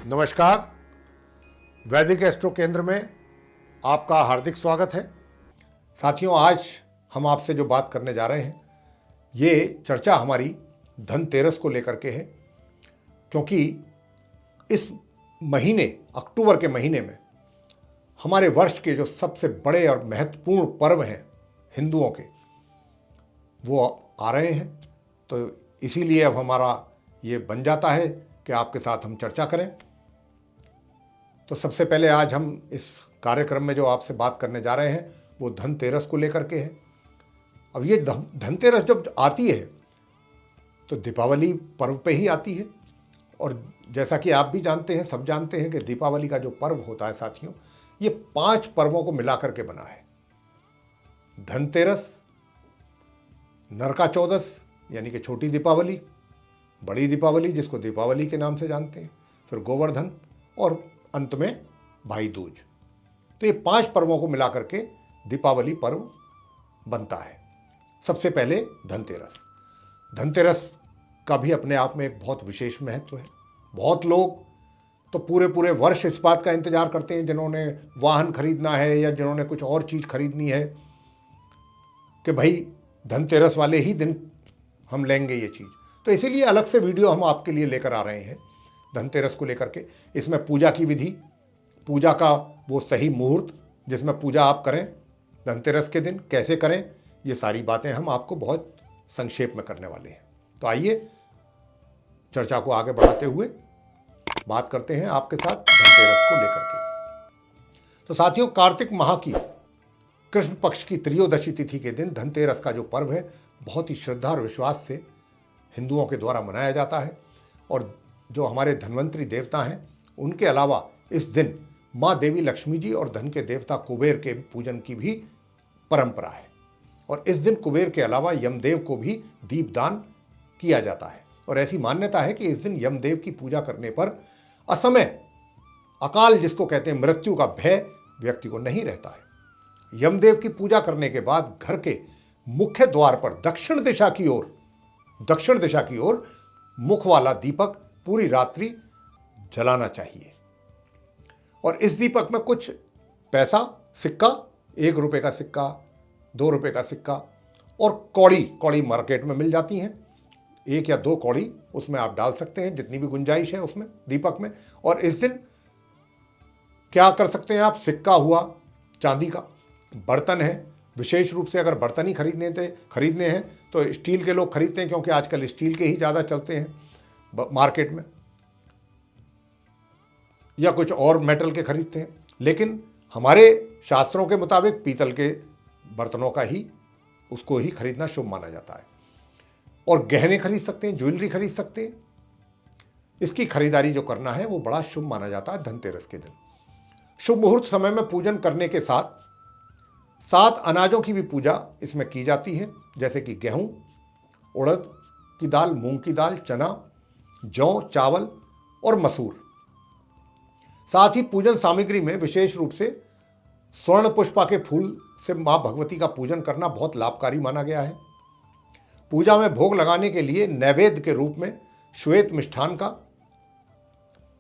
नमस्कार। वैदिक एस्ट्रो केंद्र में आपका हार्दिक स्वागत है। साथियों, आज हम आपसे जो बात करने जा रहे हैं ये चर्चा हमारी धनतेरस को लेकर के है, क्योंकि इस महीने अक्टूबर के महीने में हमारे वर्ष के जो सबसे बड़े और महत्वपूर्ण पर्व हैं हिंदुओं के, वो आ रहे हैं। तो इसीलिए अब हमारा ये बन जाता है कि आपके साथ हम चर्चा करें। तो सबसे पहले आज हम इस कार्यक्रम में जो आपसे बात करने जा रहे हैं वो धनतेरस को लेकर के है। अब ये धनतेरस जब आती है तो दीपावली पर्व पे ही आती है, और जैसा कि आप भी जानते हैं, सब जानते हैं कि दीपावली का जो पर्व होता है साथियों, ये 5 पर्वों को मिलाकर के बना है। धनतेरस, नरका चौदस यानी कि छोटी दीपावली, बड़ी दीपावली जिसको दीपावली के नाम से जानते हैं, फिर गोवर्धन और अंत में भाई दूज। तो ये 5 पर्वों को मिलाकर के दीपावली पर्व बनता है। सबसे पहले धनतेरस। धनतेरस का भी अपने आप में एक बहुत विशेष महत्व है। बहुत लोग तो पूरे पूरे वर्ष इस बात का इंतजार करते हैं, जिन्होंने वाहन खरीदना है या जिन्होंने कुछ और चीज़ खरीदनी है, कि भाई धनतेरस वाले ही दिन हम लेंगे ये चीज़। तो इसीलिए अलग से वीडियो हम आपके लिए लेकर आ रहे हैं धनतेरस को लेकर के। इसमें पूजा की विधि, पूजा का वो सही मुहूर्त जिसमें पूजा आप करें धनतेरस के दिन, कैसे करें, ये सारी बातें हम आपको बहुत संक्षेप में करने वाले हैं। तो आइए चर्चा को आगे बढ़ाते हुए बात करते हैं आपके साथ धनतेरस को लेकर के। तो साथियों, कार्तिक माह की कृष्ण पक्ष की त्रयोदशी तिथि के दिन धनतेरस का जो पर्व है बहुत ही श्रद्धा और विश्वास से हिंदुओं के द्वारा मनाया जाता है। और जो हमारे धन्वंतरी देवता हैं उनके अलावा इस दिन माँ देवी लक्ष्मी जी और धन के देवता कुबेर के पूजन की भी परंपरा है। और इस दिन कुबेर के अलावा यमदेव को भी दीपदान किया जाता है। और ऐसी मान्यता है कि इस दिन यमदेव की पूजा करने पर असमय अकाल, जिसको कहते हैं मृत्यु का भय, व्यक्ति को नहीं रहता है। यमदेव की पूजा करने के बाद घर के मुख्य द्वार पर दक्षिण दिशा की ओर मुख वाला दीपक पूरी रात्रि जलाना चाहिए। और इस दीपक में कुछ पैसा, सिक्का, 1 रुपये का सिक्का, 2 रुपये का सिक्का और कौड़ी मार्केट में मिल जाती हैं, 1 या 2 कौड़ी उसमें आप डाल सकते हैं, जितनी भी गुंजाइश है उसमें दीपक में। और इस दिन क्या कर सकते हैं आप, सिक्का हुआ, चांदी का बर्तन है, विशेष रूप से अगर बर्तन ही खरीदने हैं तो स्टील के लोग खरीदते हैं, क्योंकि आजकल स्टील के ही ज़्यादा चलते हैं मार्केट में, या कुछ और मेटल के खरीदते हैं। लेकिन हमारे शास्त्रों के मुताबिक पीतल के बर्तनों का ही, उसको ही खरीदना शुभ माना जाता है। और गहने खरीद सकते हैं, ज्वेलरी खरीद सकते हैं। इसकी खरीदारी जो करना है वो बड़ा शुभ माना जाता है धनतेरस के दिन। शुभ मुहूर्त समय में पूजन करने के साथ 7 अनाजों की भी पूजा इसमें की जाती है, जैसे कि गेहूं, उड़द की दाल, मूंग की दाल, चना, जौ, चावल और मसूर। साथ ही पूजन सामग्री में विशेष रूप से स्वर्ण पुष्पा के फूल से मां भगवती का पूजन करना बहुत लाभकारी माना गया है। पूजा में भोग लगाने के लिए नैवेद्य के रूप में श्वेत मिष्ठान का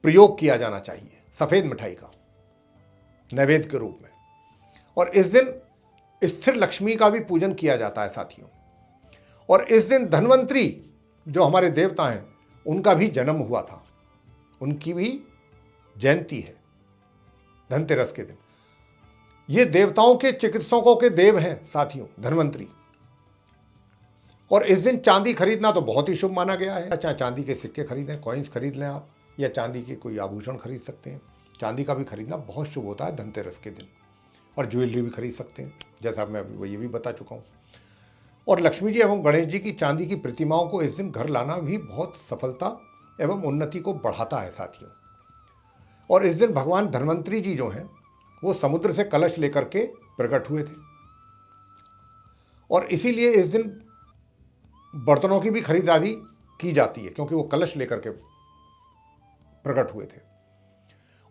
प्रयोग किया जाना चाहिए, सफेद मिठाई का नैवेद्य के रूप में। और इस दिन स्थिर लक्ष्मी का भी पूजन किया जाता है साथियों। और इस दिन धन्वंतरी जो हमारे देवता हैं उनका भी जन्म हुआ था, उनकी भी जयंती है धनतेरस के दिन। ये देवताओं के, चिकित्सकों के देव हैं साथियों धन्वंतरी। और इस दिन चांदी खरीदना तो बहुत ही शुभ माना गया है। चाहे चांदी के सिक्के खरीदें, कॉइन्स खरीद लें आप, या चांदी के कोई आभूषण खरीद सकते हैं। चांदी का भी खरीदना बहुत शुभ होता है धनतेरस के दिन। और ज्वेलरी भी खरीद सकते हैं, जैसा मैं ये भी बता चुका हूँ। और लक्ष्मी जी एवं गणेश जी की चांदी की प्रतिमाओं को इस दिन घर लाना भी बहुत सफलता एवं उन्नति को बढ़ाता है साथियों। और इस दिन भगवान धन्वंतरी जी जो हैं वो समुद्र से कलश लेकर के प्रकट हुए थे। और इसीलिए इस दिन बर्तनों की भी खरीदारी की जाती है, क्योंकि वो कलश लेकर के प्रकट हुए थे।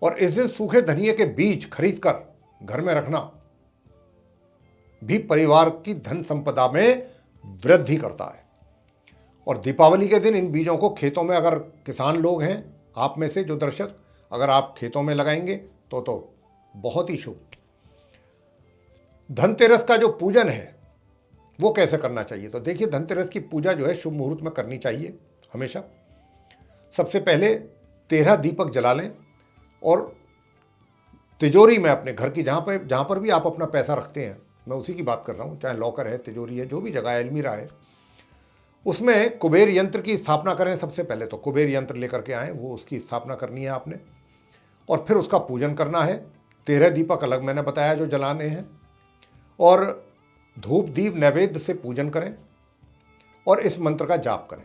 और इस दिन सूखे धनिये के बीज खरीदकर घर में रखना भी परिवार की धन संपदा में वृद्धि करता है। और दीपावली के दिन इन बीजों को खेतों में, अगर किसान लोग हैं आप में से जो दर्शक, अगर आप खेतों में लगाएंगे तो बहुत ही शुभ। धनतेरस का जो पूजन है वो कैसे करना चाहिए? तो देखिए, धनतेरस की पूजा जो है शुभ मुहूर्त में करनी चाहिए हमेशा। सबसे पहले 13 दीपक जला लें और तिजोरी में अपने घर की जहाँ पर भी आप अपना पैसा रखते हैं, मैं उसी की बात कर रहा हूँ, चाहे लॉकर है, तिजोरी है, जो भी जगह है, अलमीरा है, उसमें कुबेर यंत्र की स्थापना करें। सबसे पहले तो कुबेर यंत्र लेकर के आएँ, वो उसकी स्थापना करनी है आपने, और फिर उसका पूजन करना है। 13 दीपक अलग मैंने बताया जो जलाने हैं, और धूप दीप नैवेद्य से पूजन करें और इस मंत्र का जाप करें।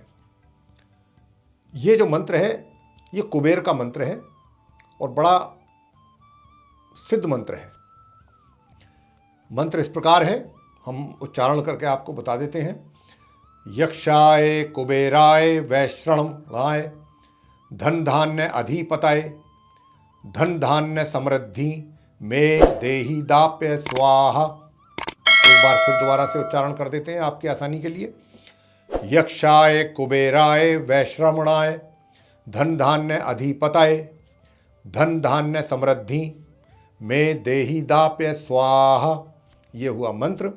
ये जो मंत्र है ये कुबेर का मंत्र है और बड़ा सिद्ध मंत्र है। मंत्र इस प्रकार है, हम उच्चारण करके आपको बता देते हैं। यक्षाय कुबेराय वैश्रणवाय धन धान्य अधिपताय धन धान्य समृद्धि में देहि दाप्य स्वाहा। एक बार फिर दोबारा से उच्चारण कर देते हैं आपकी आसानी के लिए। यक्षाय कुबेराय वैश्रमणाय धन धान्य अधिपताय धन धान्य समृद्धि में देहि दाप्य स्वाहा। ये हुआ मंत्र।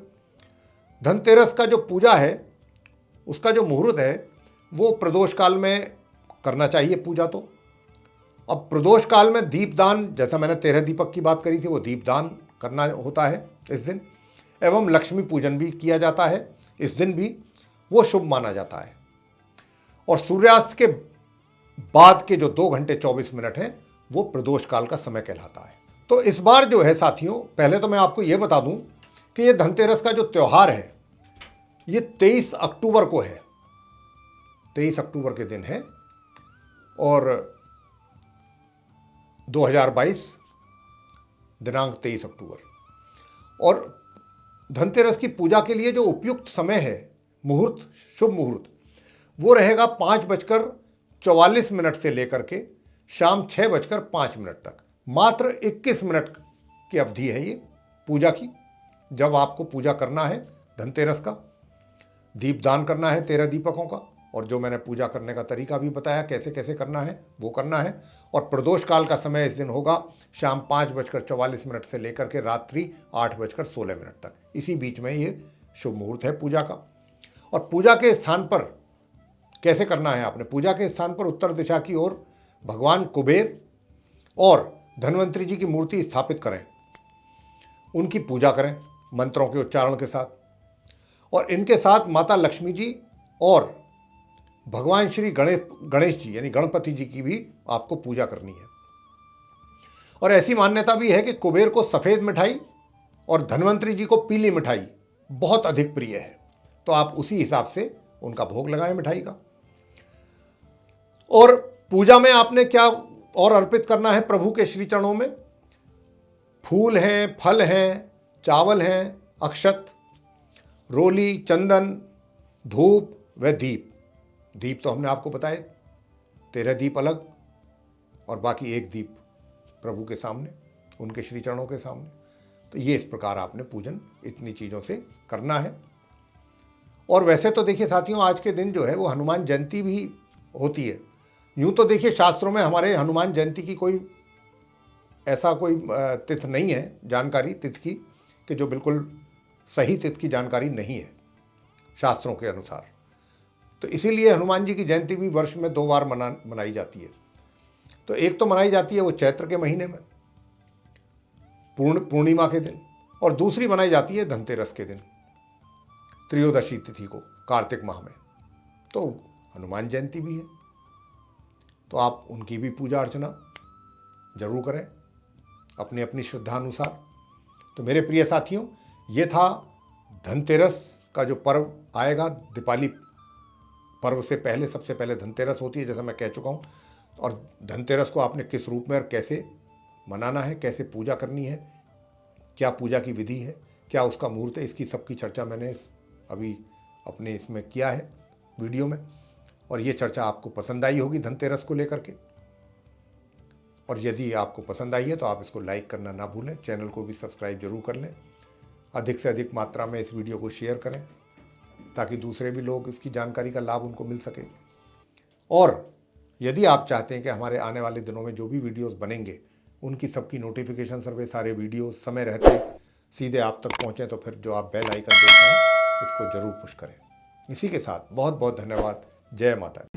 धनतेरस का जो पूजा है उसका जो मुहूर्त है वो प्रदोष काल में करना चाहिए पूजा। तो अब प्रदोष काल में दीपदान, जैसा मैंने 13 दीपक की बात करी थी, वो दीपदान करना होता है इस दिन, एवं लक्ष्मी पूजन भी किया जाता है इस दिन भी, वो शुभ माना जाता है। और सूर्यास्त के बाद के जो 2 घंटे 24 मिनट हैं वो प्रदोष काल का समय कहलाता है। तो इस बार जो है साथियों, पहले तो मैं आपको ये बता दूं कि ये धनतेरस का जो त्यौहार है ये 23 अक्टूबर को है, 23 अक्टूबर के दिन है, और 2022 दिनांक 23 अक्टूबर। और धनतेरस की पूजा के लिए जो उपयुक्त समय है, मुहूर्त, शुभ मुहूर्त, वो रहेगा 5:44 से लेकर के शाम 6:05 तक। मात्र 21 मिनट की अवधि है ये पूजा की, जब आपको पूजा करना है धनतेरस का, दीपदान करना है 13 दीपकों का, और जो मैंने पूजा करने का तरीका भी बताया कैसे कैसे करना है वो करना है। और प्रदोष काल का समय इस दिन होगा शाम 5:44 से लेकर के रात्रि 8:16 तक। इसी बीच में ये शुभ मुहूर्त है पूजा का। और पूजा के स्थान पर कैसे करना है आपने? पूजा के स्थान पर उत्तर दिशा की ओर भगवान कुबेर और धन्वंतरी जी की मूर्ति स्थापित करें, उनकी पूजा करें मंत्रों के उच्चारण के साथ, और इनके साथ माता लक्ष्मी जी और भगवान श्री गणेश जी यानी गणपति जी की भी आपको पूजा करनी है। और ऐसी मान्यता भी है कि कुबेर को सफ़ेद मिठाई और धन्वंतरी जी को पीली मिठाई बहुत अधिक प्रिय है, तो आप उसी हिसाब से उनका भोग लगाएं मिठाई का। और पूजा में आपने क्या और अर्पित करना है प्रभु के श्री चरणों में? फूल हैं, फल हैं, चावल हैं, अक्षत, रोली, चंदन, धूप व दीप। दीप तो हमने आपको बताए, 13 दीप अलग और बाकी 1 दीप प्रभु के सामने, उनके श्री चरणों के सामने। तो ये इस प्रकार आपने पूजन इतनी चीज़ों से करना है। और वैसे तो देखिए साथियों, आज के दिन जो है वो हनुमान जयंती भी होती है। यूँ तो देखिए शास्त्रों में हमारे हनुमान जयंती की कोई ऐसा कोई तिथि नहीं है, जानकारी तिथि की, कि जो बिल्कुल सही तिथि की जानकारी नहीं है शास्त्रों के अनुसार। तो इसीलिए हनुमान जी की जयंती भी वर्ष में 2 बार मनाई जाती है। तो एक तो मनाई जाती है वो चैत्र के महीने में पूर्णिमा के दिन, और दूसरी मनाई जाती है धनतेरस के दिन, त्रयोदशी तिथि को, कार्तिक माह में। तो हनुमान जयंती भी है, तो आप उनकी भी पूजा अर्चना जरूर करें अपनी अपनी श्रद्धा अनुसार। तो मेरे प्रिय साथियों, ये था धनतेरस का जो पर्व आएगा। दीपावली पर्व से पहले सबसे पहले धनतेरस होती है, जैसा मैं कह चुका हूँ। और धनतेरस को आपने किस रूप में और कैसे मनाना है, कैसे पूजा करनी है, क्या पूजा की विधि है, क्या उसका मुहूर्त है, इसकी सबकी चर्चा मैंने अभी अपने इसमें किया है वीडियो में। और ये चर्चा आपको पसंद आई होगी धनतेरस को लेकर के। और यदि आपको पसंद आई है तो आप इसको लाइक करना ना भूलें, चैनल को भी सब्सक्राइब जरूर कर लें, अधिक से अधिक मात्रा में इस वीडियो को शेयर करें ताकि दूसरे भी लोग इसकी जानकारी का लाभ उनको मिल सके। और यदि आप चाहते हैं कि हमारे आने वाले दिनों में जो भी वीडियोस बनेंगे उनकी सबकी नोटिफिकेशन सर्वे सारे वीडियोस समय रहते सीधे आप तक पहुँचें, तो फिर जो आप बेल आइकन देख रहे हैं इसको ज़रूर पुश करें। इसी के साथ बहुत बहुत धन्यवाद। जय माता दी।